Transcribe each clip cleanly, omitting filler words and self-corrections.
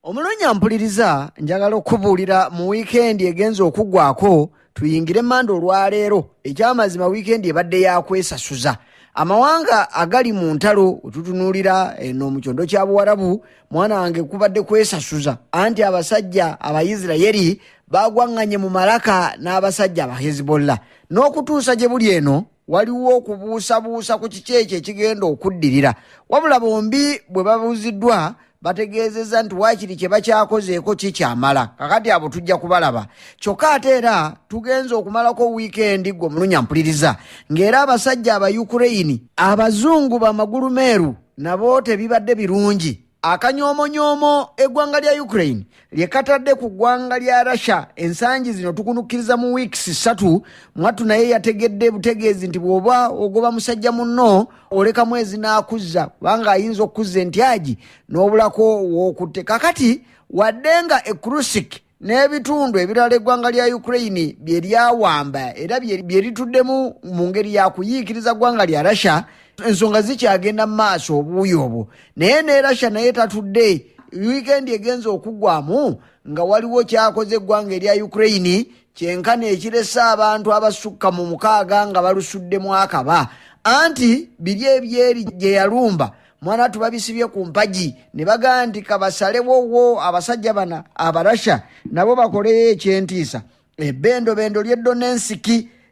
Omulunya mpuliriza njagala okubuulira mu weekend egenza okuggwako tuyingire mando olwaleero ekyamazima weekend ebadde yakwesasuza amawanga agali mu ntalo tutunuulira eno mu kyondo kya Buwarabu mwana wange kubadde kwesasuza anti abasajja Abayisirayiri bagwanganye mu Malaka n'abasajja aba Hezbollah n'okutuusa gye buli eno waliwo okubuusabuusa ku kiki ekyo ekigenda okuddirira wabula bombi bwe babuuziddwa bategeezezza nti waakiri kye bakyakozeeko kikyamala kakati abo tujja kubalaba kyokka ate era tugenza okumalako wiikendi gwe omulunya mpuliriza ng'era abasajja aba Ukraine abazungu bamagulu meeru nabo tebibadde birungi akanyoomonyomo eggwanga lya Ukraine lyekatadde ku ggwanga lya Russia ensangi zino tukunukkiriza mu weeks 3 mwattu naye yategedde butegeezi nti bw'oba ogoba musajja munno oleka mwezi n'akuzza kubanga ayinza okuzza entyagi n'obulako w'okutte kakati waddenga Kursk n'ebitundu ebirala eggwanga lya Ukraine bye lyawamba era bye lituddemu mu ngeri ya kuyiikiriza ggwanga lya Russia ensonga zikyagenda mu maaso obuuyi obwo naye ne Russia naye tatudde weekend egenza okuggwamu nga waliwo kyakoze eggwanga erya Ukraine kyenkana ekiresa abantu abasukka mu 6 nga balusuddemu akaba anti biri ebyeri gye yalumba mwana tubabisibye ku mpagi ne bagaa nti kabasalewo abasajja bana abarasha nabo bakole ekyentiisa ebbendobendo ly'Donetsk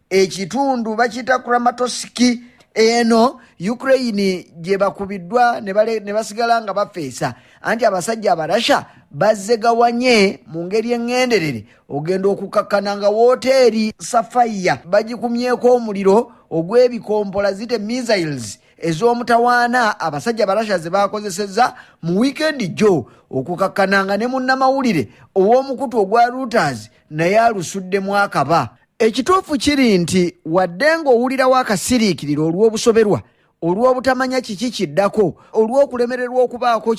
ekitundu bakita Kramatorsk eno Ukraine gye bakubiddwa ne basigala nga bafeesa anti abasajja abarasha bazzegawanye mu ngeri engenderere ogenda okukakkana nga woteeri Safaya bagikumyeko omuliro ogw'ebikompola zite missiles ez'omutawaana abasajja abarasha ze bakozesezza mu weekend jo okukakkananga ne munnamawulire ow'omukutu ogwa Reuters naye alusuddemu akaba ekituufu kiri nti wadde ng'owulirawo akasiriikiriro olw'obusoberwa olw'obutamanya kiki kiddako olw'okulemererwa okubaako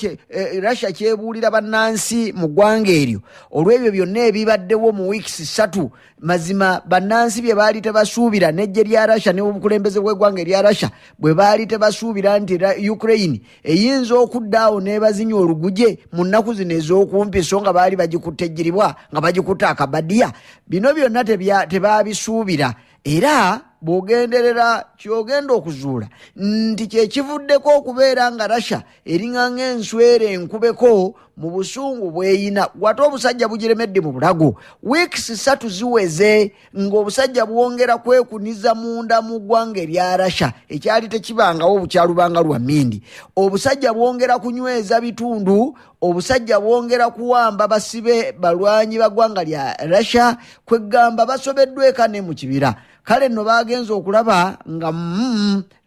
Russia kyebuulira bannansi mu ggwanga eryo olw'ebyo byonna ebibaddewo mu weeks 3 mazima bannansi bye baali tebasuubira n'eggye lya Russia n'obukulembeze bw'eggwanga erya Russia bwe baali tebasuubira nti Ukraine eyinza okuddaawo n'ebazinya oluguje mu nnaku zino ez'okumpi so nga baali bagikuttegiribwa nga bagikuta akabadiya bino byonna tebaabisuubira era bw'ogenderera kyogenda okuzuula nti kyekivuddeko okubeera nga Russia eriŋŋaŋŋa enswera enkubeko mu busungu bw'eyina wate obusajja bugiremedde mu bulago weeks 3 ziweze ng'obusajja bwongera kwekuniza munda mu ggwanga erya Russia ekyali tekibangawo bukyalubanga lwa mmindi obusajja bwongera kunyweza bitundu obusajja bwongera kuwamba basibe balwanyi baggwanga lya Russia kweggamba basobeddwa eka ne mu kibira kale nno bagenza okulaba nga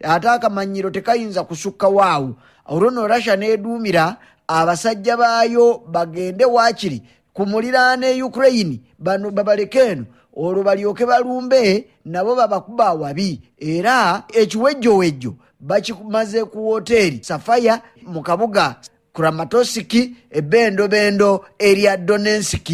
ate akamanyiro tekayinza kusukka waawo olwo nno Russia n'eduumira abasajja baayo bagende waakiri ku muliraano e Ukraine bano babaleke eno olwo balyoke balumbe nabo babakuba awabi era ekiwejjowejjo bakimaze ku woteeri Safaya mu kabuga Kramatorsk ebbendobendo erya Donetsk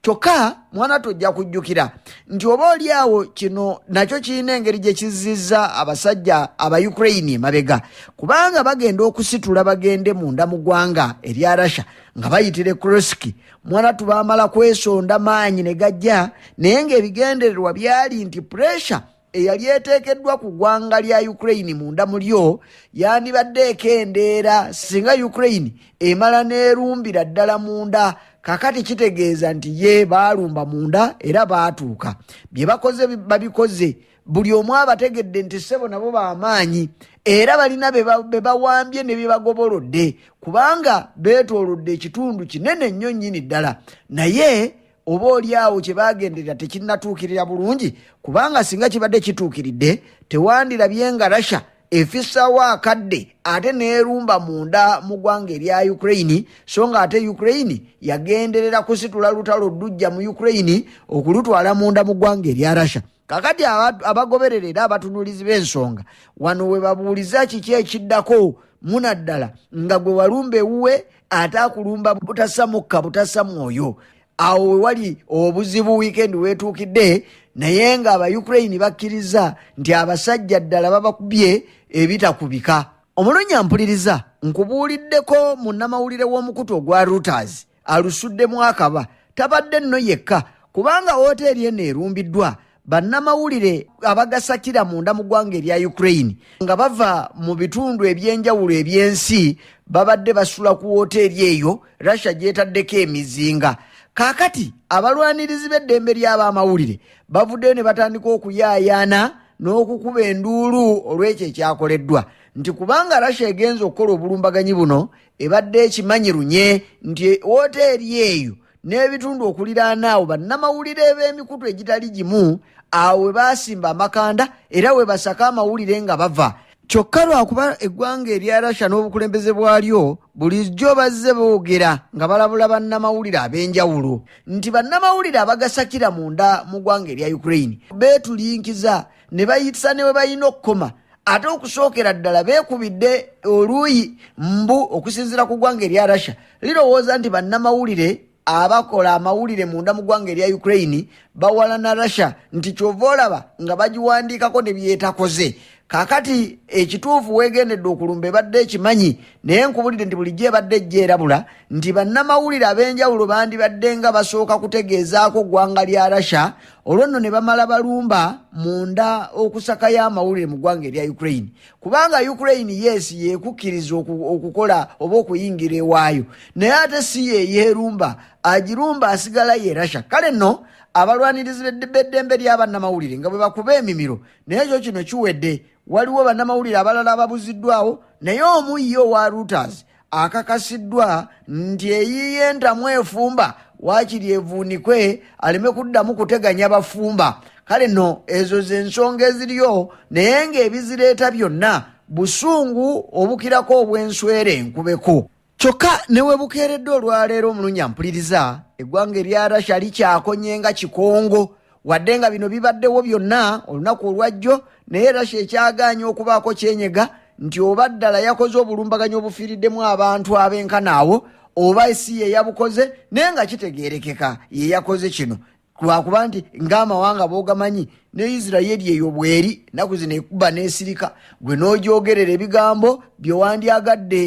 kyokka mwana tojja kujjukira nti oba oliawo kino nakyo kirina engeri gye kizizza abasajja aba Ukraine emabega kubanga bagenda okusitula bagende munda mu ggwanga erya Russia nga bayitire Kursk mwana tubamala kwesonda maanyi ne gajja naye ng'ebigendererwa byali nti pressure eyali eteekeddwa ku ggwanga lya Ukraine munda mulyo yandibadde ekendeera singa Ukraine emala n'erumbira ddala munda kakati kitegeeza nti ye baalumba munda era baatuuka bye bakoze babikoze buli omu abategedde nti ssebo nabo b'amaanyi era balina be bawambye ne bye bagobolodde kubanga beetoolodde ekitundu kinene nnyo nnyini ddala naye oba oliawo kye bagenderera tekinnatuukirira bulungi kubanga singa kibadde kituukiridde tewandirabye nga Russia efissawo akadde ate neerumba munda mu ggwanga erya Ukraine so nga ate Ukraine yagenderera kusitula lutalo ddujja mu Ukraine okulutwala munda mu ggwanga erya Russia kakati abagoberera era abatunuulizi b'ensonga wano we babuuliza kiki ekiddako munaddala nga gwe walumba ewuwe ate akulumba butassa mukka butassa mwoyo awo we wali obuzibu weekend weetuukidde naye nga aba Ukraine bakkiriza nti abasajja ddala babakubye ebitakubika omulunya mpuliriza nkubuuliddeko mu nnamawulire w'omukutu ogwa Reuters alusuddemu akaba tabadde nno yekka, kubanga hoteeri eno erumbiddwa bannamawulire abagasakira munda mu ggwanga erya Ukraine nga bava mu bitundu ebyenjawulo ebyensi babadde basula ku hoteeri eyo Russia gyetaddeko emizinga. Kaakati abalwanirizi b'eddembe ly'abamawulire bavuddeyo ne batandika okuyaayaana n'okukuba enduulu olw'ekyo ekyakoleddwa, nti kubanga Russia egenza okukola obulumbaganyi buno ebadde ekimanyirunye nti hoteeri eyo n'ebitundu okuliraana awo bannamawulire b'emikutu egitali gimu awo we baasimba amakanda era we basaka amawulire nga bava. Kyokka lwakuba eggwanga erya Russia n'obukulembeze bwalyo bulijjo bazze boogera nga balabula bannamawulire ab'enjawulo nti bannamawulire abagasakira munda mu ggwanga erya Ukraine beetulinkiza ne bayitisa ne we balina okukoma, ate okusookera ddala beekubidde oluuyi mbu okusinziira ku ggwanga erya Russia lirowooza nti bannamawulire abakola amawulire munda mu ggwanga erya Ukraine bawalana Russia, nti kyova olaba nga bagiwandiikako ne byetakoze. Kaakati ekituufu weegendedde okulumba ebadde ekimanyi, naye nkubulire nti bulijjo ebadde ejjeerabula nti bannamawulire ab'enjawulo bandibadde nga basooka kutegeezaako ggwanga lya Russia olwo nno ne bamala balumba munda okusakayo amawulire mu ggwanga erya Ukraine, kubanga Ukraine yeekukkiriza okukola oba okuyingira ewaayo, naye ate si yeerumba, agirumba asigala ye Russia. Kale nno abalwanirizi b'eddembe ly'abannamawulire nga bwe bakuba emimiro, naye ekyo kino kiwedde. Waliwo bannamawulire abalala ababuziddwawo, naye omu ye owa Reuters akakasiddwa nti eyiye entamu efumba waakiri evuunikwe aleme kuddamu kuteganya bafumba. Kale nno ezo z'ensonga eziriyo, naye ng'ebizireeta byonna busungu obukirako obw'enswera enkubeko. Kyokka ne we bukeeredde olwaleero omulunyampuliriza eggwanga erya Russia likyakonye nga kikongo, wadde nga bino bibaddewo byonna olunaku olwajjo, naye Russia ekyagaanya okubaako kyenyega nti oba ddala yakoze obulumbaganyi obufiiriddemu abantu ab'enkana awo oba si ye yabukoze, naye nga kitegeerekeka ye yakoze kino lwakuba nti ng'amawanga boogamanyi ne Isirayiri eyo bweri ennaku zino ekuba n'esirika, gwe n'ogyogerera ebigambo byewandyagadde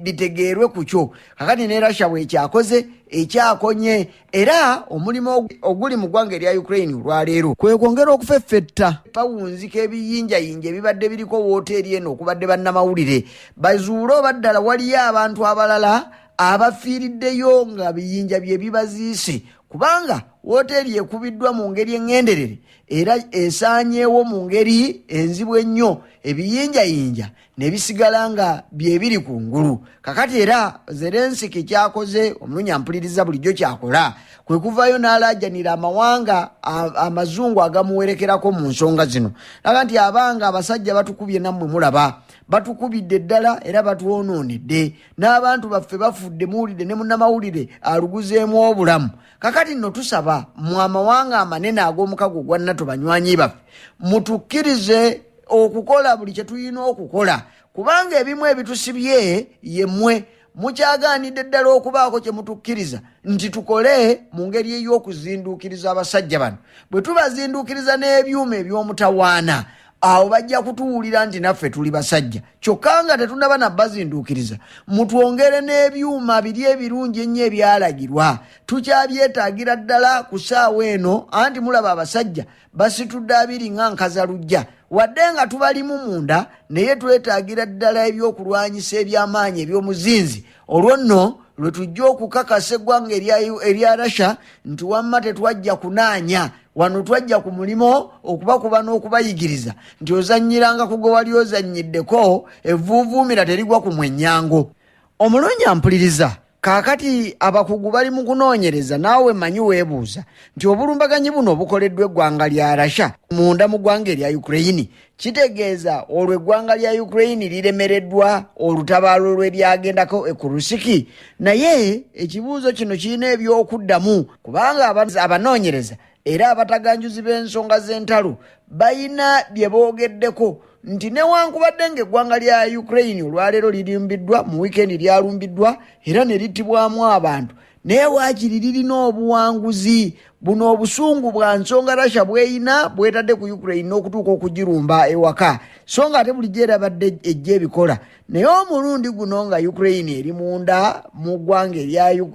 bitegeerwe ku kyo. Kakati ne Russia bw'ekyakoze ekyakonye, era omulimu oguli mu ggwanga erya Ukraine olwaleero kwe kwongera okufeffetta pawunzika ebiyinjayinja ebibadde biriko wooteeri eno okubadde bannamawulire bazuule oba ddala waliyo abantu abalala abafiiriddeyo nga biyinja bye bibaziise, kubanga wooteeri ekubiddwa mu ngeri eŋŋenderere era esaanyeewo mu ngeri enzibu ennyo, ebiyinjayinja ne bisigala nga bye biri ku ngulu. Kakati era Zelensky kyakoze omulunyampuliriza bulijjo kyakola kwe kuvayo n'alaajanira amawanga amazungu agamuwerekerako mu nsonga zino, laga nti abanga abasajja batukubye nammwe mulaba, batukubidde ddala era batwonoonedde, n'abantu baffe bafudde, muwulidde ne munnamawulire aluguzeemu obulamu. Kakati nno tusaba mu amawanga amanene ag'omukago gwa NATO banywanyi baffe mutukkirize okukola buli kye tulina okukola, kubanga ebimu ebitusibye yemmwe mukyagaanidde ddala okubaako kye mutukkiriza nti tukole mu ngeri ey'okuzinduukiriza abasajja bano. Bwe tubazinduukiriza n'ebyuma eby'omutawaana awo bajja kutuwulira nti naffe tuli basajja, kyokka nga tetunaba nabbazinduukiriza mutwongere n'ebyuma biri ebirungi ennyo ebyalagirwa. Tukyabyetaagira ddala ku ssaawa eno, anti mulaba abasajja basitudde abiri nga nkazalujja, wadde nga tubalimu munda, naye twetaagira ddala ebyokulwanyisa eby'amaanyi eby'omuzinzi. Olwo nno lwe tujja okukakasa eggwanga erya Russia nti wamma tetwajja kunaanya, wano twajja ku mulimo okubakuba n'okubayigiriza nti ozannyiranga ku gwe wali ozannyiddeko, evvuuvuumira terigwa ku mwenyango. Omulunyampuliriza, kaakati abakugu bali mu kunoonyereza, naawe manyi weebuuza nti obulumbaganyi buno obukoleddwa eggwanga lya Russia munda mu ggwanga erya Ukraine kitegeeza olwo eggwanga lya Ukraine liremereddwa olutabaalo lw'eryagendako e Kursk? Naye ekibuuzo kino kirina ebyokuddamu, kubanga abanoonyereza era abataganjuzi b'ensonga z'entalo bayina bye boogeddeko nti newankubadde ng'eggwanga lya Ukraine olwaleero lirimbiddwa, mu wiikendi lyalumbiddwa era ne littibwamu abantu, naye waakiri lirina obuwanguzi buno obusungu bwa nsonga Russia bweyina bwetadde ku Ukraine n'okutuuka okugirumba ewaka so nga ate bulijjo erabadde ejja ebikola naye omulundi guno nga Ukraine eri munda mu ggwanga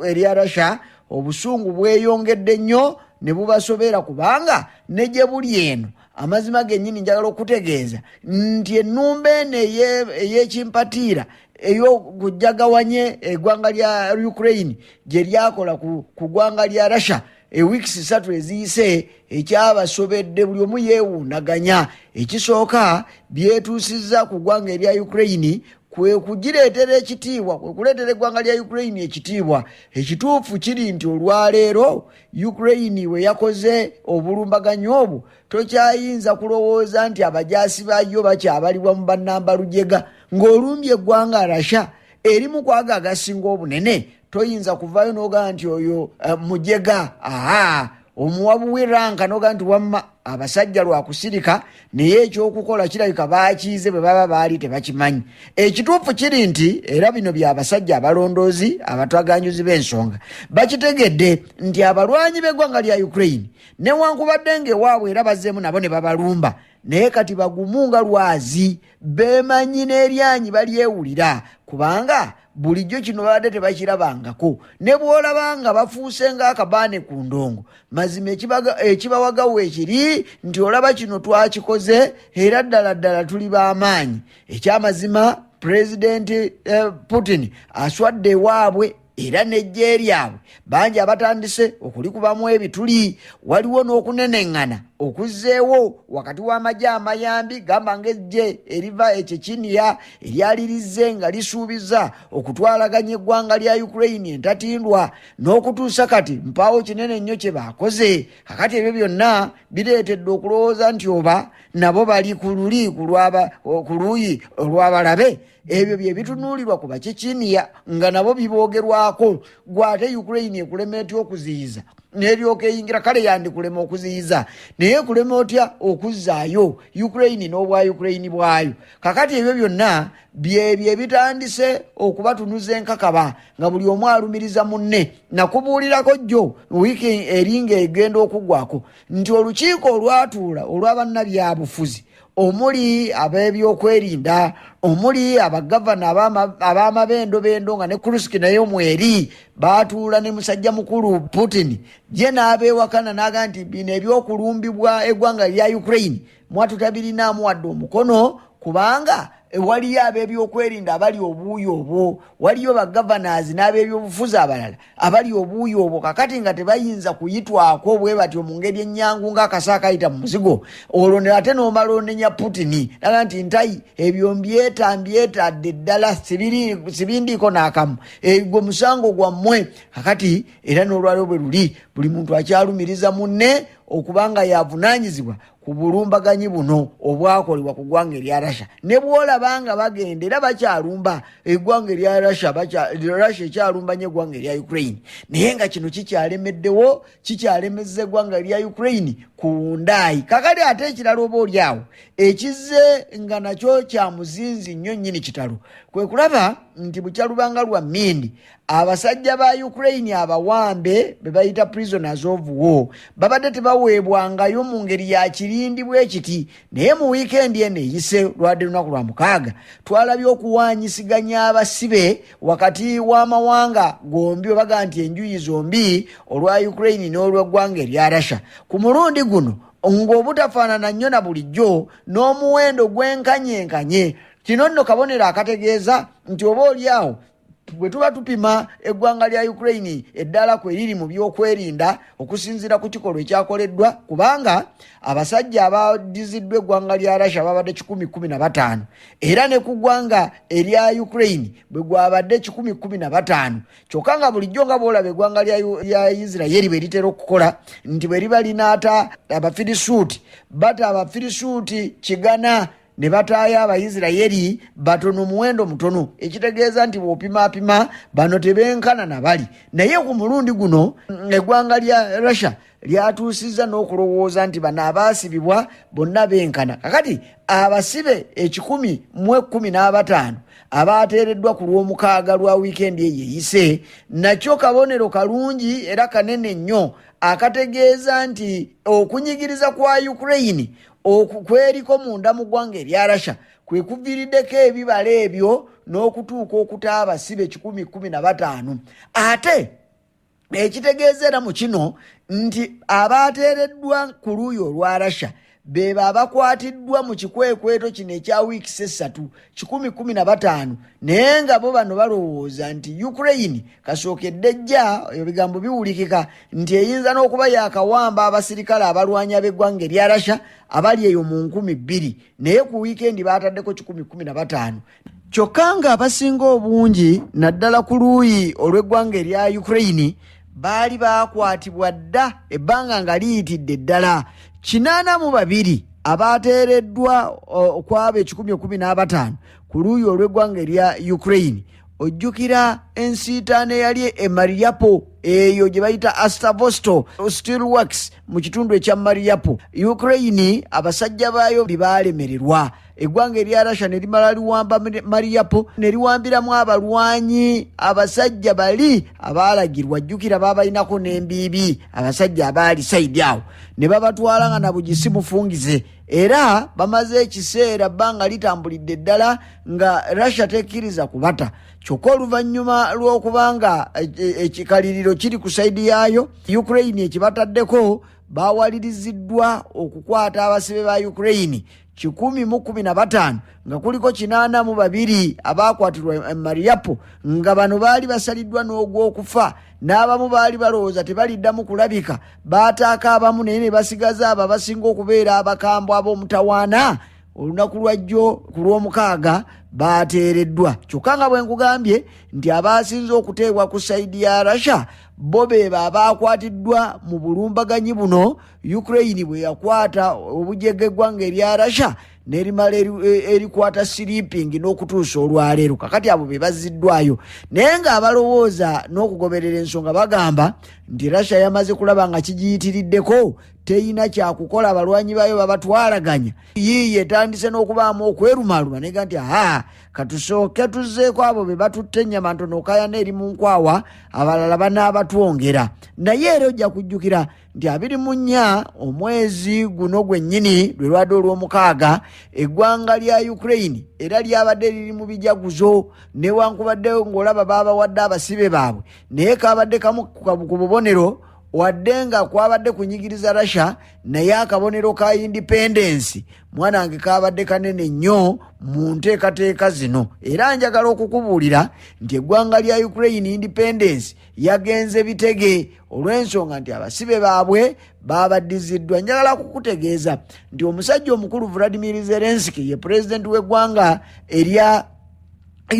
erya Russia obusungu bweyongedde nnyo ne bubasobera kubanga ne gye buli eno amazima gennyini njagala okutegeeza nti ennumba eno ey'ekimpatiira ey'okujjagawanye eggwanga lya Ukraine gye lyakola ku ggwanga lya Russia weeks 3 eziyise ekyabasobedde buli omu yeewuunaganya ekisooka byetuusizza ku ggwanga erya Ukraine kwe kugireetera ekitiibwa kwe kuleetera eggwanga lya Ukraine ekitiibwa ekituufu kiri nti olwaleero Ukraine we yakoze obulumbaganyo obwo tokyayinza kulowooza nti abajaasi baayo bakyabalibwa mu bannambalujega ng'olumbye eggwanga Russia erimu kwaga agasinga obunene toyinza kuvaayo n'ogamba nti oyo mujega omuwabuwiranka n'ogamba nti wamma abasajja lwakusirika naye ekyokukola kirabika baakiize bwe baba baali tebakimanyi ekituufu kiri nti era bino byabasajja abalondoozi abatwaganjuzi b'ensonga bakitegedde nti abalwanyi b'eggwanga lya Ukraine newankubadde ng'ewaabwe era bazzeemu nabo ne babalumba naye kati bagumu nga lwazi beemanyi n'eryanyi balyewulira kubanga bulijjo kino babadde tebakirabangako ne bw'olabanga bafuuse ng'akabaane ku ndongo mazima ekibawagawo ekiri nti olaba kino twakikoze era ddala tuli b'amaanyi ekyamazima pulezidenti Putin aswadde ewaabwe era n'ejje lyabwe bangi abatandise okulikubamu ebituli waliwo n'okuneneŋŋana okuzzeewo wakati w'amagye amayambi gamba ng'ejje eriva Chechnya eryalirizze nga lisuubiza okutwalaganya eggwanga lya Ukraine entatindwa n'okutuusa kati mpaawo kinene nnyo kye baakoze kakati ebyo byonna bireetedde okulowooza nti oba nabo bali ku luuyi olw'abalabe ebyo bye bitunuulirwa ku Chechnya nga nabo biboogerwako gwate Ukraine ekulema etya okuziyiza neryoka eyingira kale yandikulema okuziyiza naye kulema otya okuzzaayo Ukraine n'obwa Ukraine bwayo kakati ebyo byonna byebyo ebitandise okubatunuza enkakaba nga buli omu alumiriza munne nakubuulirako jjo wiiki eringa egenda okuggwako nti olukiiko olwatuula olw'abannabyabufuzi omuli ab'ebyokwerinda omuli abagavana ab'amabendo nga ne Kurski nayo mweri baatuula ne musajja mukulu Putin je n'abeewakana n'aga nti bino ebyokulumbibwa eggwanga lya Ukraine mwatutabirinamu wadde omukono kubanga waliyo ab'ebyokwerinda abali obuuyi obwo waliyo bagavanazi n'ab'ebyobufuzi abalala abali obuuyi obwo kakati nga tebayinza kuyitwako bwe batyo mu ngeri ennyangu ng'akasa akayita mu muzigo olwo ne ate n'omala onenya Putin naga nti ntayi ebyo mbyetadde ddala sibindiiko n'akamu gwe musango gwammwe kakati era n'olwaliro bwe luli buli muntu akyalumiriza munne okubanga yavunaanyizibwa ku bulumbaganyi buno obwakolebwa ku ggwanga erya Russia ne bw'olabanga bagenda era bakyalumba eggwanga erya Russia ekyalumbanye eggwanga erya Ukraine naye nga kino kikyalemeddewo kikyalemezza eggwanga erya Ukraine ku ndaayi kakati ate ekirala oba oli awo ekizze nga nakyo kya muzinzi nnyo nnyini kitalo kwe kulaba nti bukyalubanga lwa mmindi abasajja ba Ukraine abawambe be bayita prisoners of war babadde tebaweebwangayo mu ngeri ya kirindi bwe kiti naye mu weekend eno eyise lwadde lunaku lwa mukaaga twalabye okuwanyisiganya abasibe wakati w'amawanga gombi obaga nti enjuyi zombi olwa Ukraine n'olw'eggwanga erya Russia ku mulundi guno ng'obutafaanana nnyo na bulijjo n'omuwendo gwenkanyenkanye kino nno kabonero akategeeza nti oba oli awo bwe tuba tupima eggwanga lya Ukraine eddala kwe liri mu byokwerinda okusinziira ku kikolwa ekyakoleddwa kubanga abasajja abadiziddwa eggwanga lya Russia babadde 115 era ne ku ggwanga erya Ukraine bwe gwabadde 115 kyokka nga bulijjo nga bw'olaba eggwanga lya Israeli bwe litera okukola nti bwe liba linaata abafirisuuti bata abafirisuuti kigana ne bataayo Abayisirayiri batono muwendo mutono ekitegeeza nti bw'opimapima bano tebenkana na bali naye ku mulundi guno eggwanga lya Russia lyatuusizza n'okulowooza nti bano abaasibibwa bonna benkana kakati abasibe 115 abateereddwa ku lw'omukaaga lwa wiikendi eyeyise nakyo kabonero kalungi era kanene nnyo akategeeza nti okunyigiriza kwa Ukraine okweriko munda mu ggwanga erya Russia kwe kuviiriddeko ebibala ebyo n'okutuuka okuta abasibe 115 ate ekitegeeza era mu kino nti abateereddwa ku luuyi olwa Russia beba abakwatiddwa mu kikwekweto kino ekya wiiki 3 115 naye nga bo bano balowooza nti Ukraine kasookedde ejja ebigambo biwulikika nti eyinza n'okuba yakawamba abasirikale abalwanya b'eggwanga erya Russia abali eyo mu 2,000 naye ku wiikendi baataddeko 115 kyokka nga abasinga obungi naddala ku luuyi olw'eggwanga erya Ukraine baali bakwatibwa dda ebbanga nga liyitidde ddala 82 abateereddwa okwaba 115 ku luuyi olw'eggwanga erya Ukraine ojjukira ensiitaano eyali e Mariupol eyo gye bayita Astavostal Steelworks mu kitundu ekya Mariupol Ukraine abasajja baayo baalemererwa eggwanga erya Russia ne limala liwamba Mariupol ne liwambiramu abalwanyi abasajja bali abaalagirwa jjukira baabalinako n'embiibi abasajja abaali saidi awo ne babatwala nga nabugisi mufungize era bamaze ekiseera bbanga litambulidde ddala nga Russia tekkiriza kubata kyokka oluvannyuma lw'okubanga ekikaliriro kiri ku saidi yaayo Ukraine ekibataddeko baawaliriziddwa okukwata abasibe ba Ukraine 115 nga kuliko 82 abakwatirwa e Mariupol nga bano baali basaliddwa n'ogw'okufa n'abamu baali balowooza tebaliddamu kulabika baataaka abamu naye ne basigaza abo abasinga okubeera abakambwe ab'omutawaana olunaku lwajjo ku lw'omukaaga bateereddwa kyokka nga bwe nkugambye nti abaasinze okuteebwa ku saidi ya Russia bo beeba abaakwatiddwa mu bulumbaganyi buno Ukraine bwe yakwata obujege eggwanga erya Russia nerimala erikwata sleeping n'okutuusa olwaleero kakati abo be bazziddwayo naye nga abalowooza n'okugoberera ensonga bagamba nti Russia yamaze kulaba nga kigiyitiriddeko teyina kyakukola abalwanyi baayo babatwalaganya yiiye etandise n'okubaamu okwerumaaluma nega nti katusooke tuzzeeko abo be batutte ennyama ntono okayana eri mu nkwawa abalala banaabatwongera naye era ojja kujjukira nti 24 omwezi guno gwennyini lwe lwadde olw'omukaaga eggwanga lya Ukraine era lyabadde liri mu bijaguzo newankubadde ng'olaba baabawadde abasibe baabwe naye kabadde kamu ku bubonero wadde nga kwabadde kunyigiriza Russia naye akabonero ka independence mwana wange kabadde kanene nnyo mu nteekateeka zino era njagala okukubuulira nti eggwanga lya Ukraine independence yagenze bitege olw'ensonga nti abasibe baabwe babaddiziddwa njagala kukutegeeza nti omusajja omukulu Vladimir Zelensky ye president w'eggwanga erya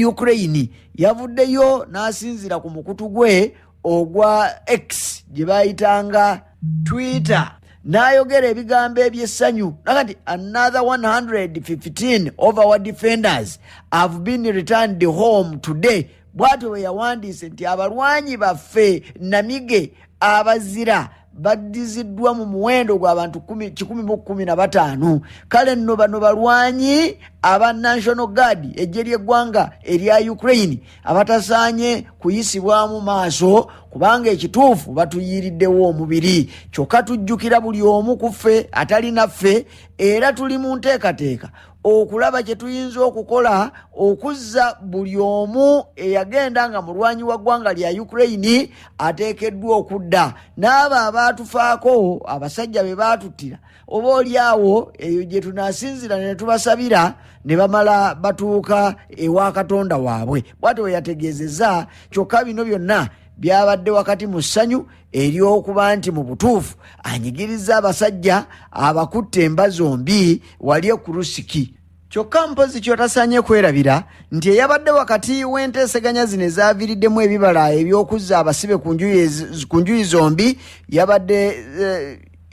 Ukraine yavuddeyo n'asinzira ku mukutu gwe ogwa X gye bayitanga Twitter n'ayogera ebigambo ebyessanyu nakati another 115 of our defenders have been returned home today bw'atyo bwe yawandiise nti abalwanyi baffe namige abazira baddiziddwa mu muwendo gw'abantu 115 kale nno bano balwanyi aba National Guard eggye ly'eggwanga erya Ukraine abatasaanye kuyisibwamu maaso kubanga ekituufu batuyiiriddewo omubiri kyokka tujjukira buli omu ku ffe atali naffe era tuli mu nteekateeka okulaba kye tuyinza okukola okuzza buli omu eyagenda nga mulwanyi wa ggwanga lya Ukraine ateekeddwa okudda n'abo abaatufaako abasajja be baatuttira oba oliawo eyo gye tunaasinzira ne tubasabira ne bamala batuuka ewa Katonda waabwe bw'atyo yategeezezza kyokka bino byonna byabadde wakati mu ssanyu ery'okuba nti mu butuufu anyigiriza abasajja abakutte emba zombi wali ku Lusiki kyokka mpozi kyotasaanye kwerabira nti eyabadde wakati w'enteeseganya zino ezaaviiriddemu ebibala eby'okuzza abasibe ku njuyi zombi yabadde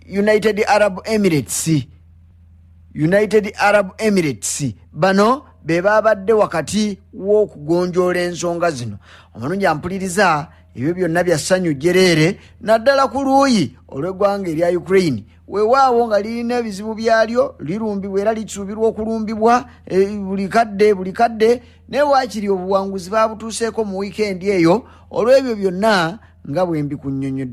United Arab Emirates United Arab Emirates. Bano be babadde wakati w'okugonjoola ensonga zino. Omulungi ampuliriza ebyo byonna bya ssanyu jjereere naddala ku luuyi olw'eggwanga erya Ukraine. Weewaawo nga lirina ebizibu byalyo, lirumbibwa era lisuubirwa okulumbibwa buli kadde naye waakiri obuwanguzi baabutuuseeko mu wiikendi eyo. Olw'ebyo byonna nga bwe mbikunnyonnyodde.